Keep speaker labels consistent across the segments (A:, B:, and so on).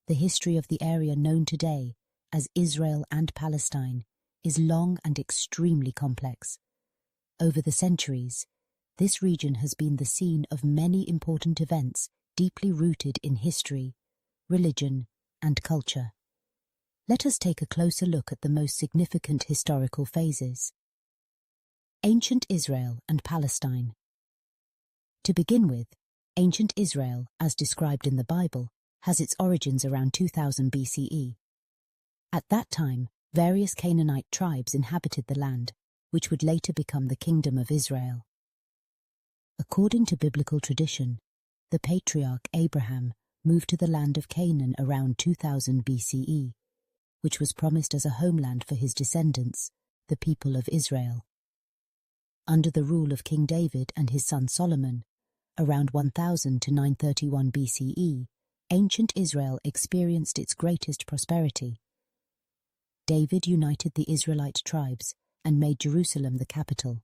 A: the history of the area known today as Israel and Palestine is long and extremely complex. Over the centuries, this region has been the scene of many important events deeply rooted in history, religion, and culture. Let us take a closer look at the most significant historical phases. Ancient Israel and Palestine. To begin with, ancient Israel, as described in the Bible, has its origins around 2000 BCE. At that time, various Canaanite tribes inhabited the land, which would later become the Kingdom of Israel. According to biblical tradition, the patriarch Abraham moved to the land of Canaan around 2000 BCE, which was promised as a homeland for his descendants, the people of Israel. Under the rule of King David and his son Solomon, around 1000 to 931 BCE, ancient Israel experienced its greatest prosperity. David united the Israelite tribes and made Jerusalem the capital.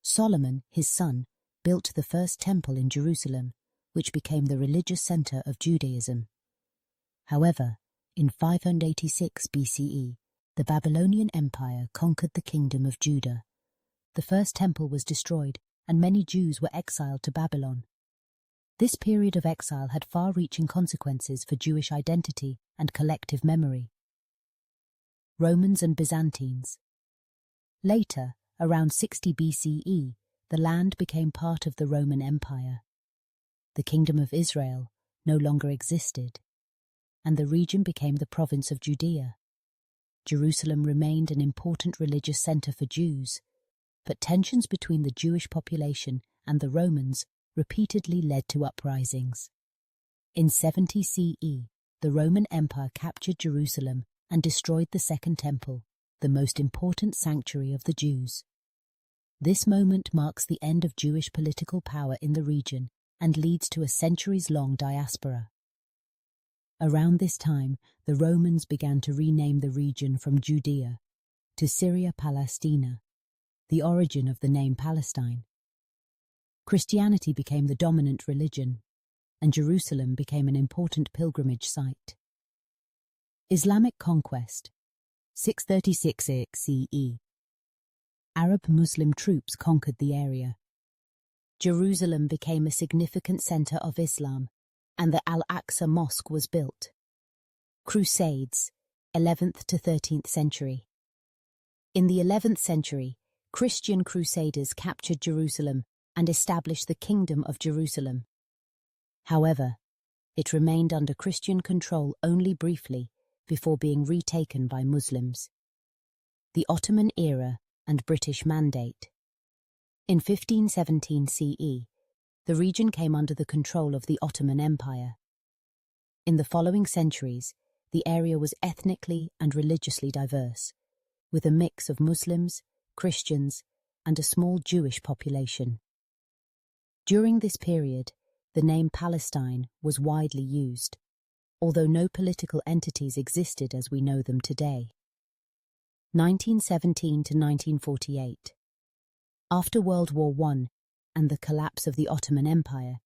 A: Solomon, his son, built the first temple in Jerusalem, which became the religious center of Judaism. However, in 586 BCE, the Babylonian Empire conquered the kingdom of Judah. The first temple was destroyed, and many Jews were exiled to Babylon. This period of exile had far-reaching consequences for Jewish identity and collective memory. Romans and Byzantines. Later, around 60 BCE, the land became part of the Roman Empire. The Kingdom of Israel no longer existed, and the region became the province of Judea. Jerusalem remained an important religious center for Jews, but tensions between the Jewish population and the Romans repeatedly led to uprisings. In 70 CE, the Roman Empire captured Jerusalem and destroyed the Second Temple, the most important sanctuary of the Jews. This moment marks the end of Jewish political power in the region and leads to a centuries-long diaspora. Around this time, the Romans began to rename the region from Judea to Syria Palestina, the origin of the name Palestine. Christianity became the dominant religion, and Jerusalem became an important pilgrimage site. Islamic conquest, 636 CE. Arab-Muslim troops conquered the area. Jerusalem became a significant center of Islam, and the Al-Aqsa Mosque was built. Crusades, 11th to 13th century. In the 11th century, Christian crusaders captured Jerusalem and established the Kingdom of Jerusalem. However, it remained under Christian control only briefly before being retaken by Muslims. The Ottoman era and British Mandate. In 1517 CE, the region came under the control of the Ottoman Empire. In the following centuries, the area was ethnically and religiously diverse, with a mix of Muslims, Christians, and a small Jewish population. During this period, the name Palestine was widely used, although no political entities existed as we know them today. 1917 to 1948. After World War I and the collapse of the Ottoman Empire,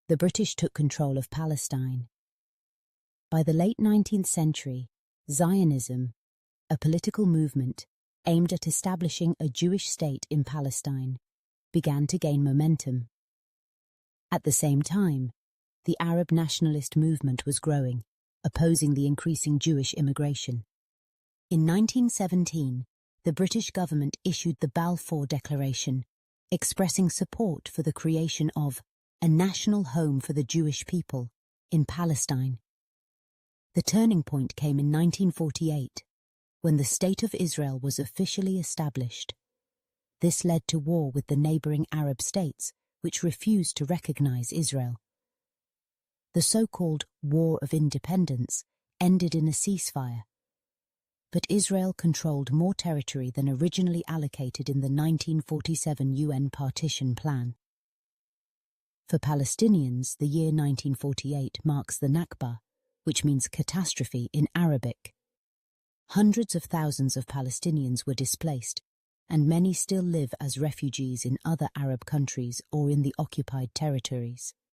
A: the British took control of Palestine. By the late 19th century, Zionism, a political movement aimed at establishing a Jewish state in Palestine, began to gain momentum. At the same time, the Arab nationalist movement was growing, opposing the increasing Jewish immigration. In 1917, the British government issued the Balfour Declaration, expressing support for the creation of a national home for the Jewish people in Palestine. The turning point came in 1948, when the State of Israel was officially established. This led to war with the neighboring Arab states, which refused to recognize Israel. The so-called War of Independence ended in a ceasefire, but Israel controlled more territory than originally allocated in the 1947 UN partition plan. For Palestinians, the year 1948 marks the Nakba, which means catastrophe in Arabic. Hundreds of thousands of Palestinians were displaced, and many still live as refugees in other Arab countries or in the occupied territories.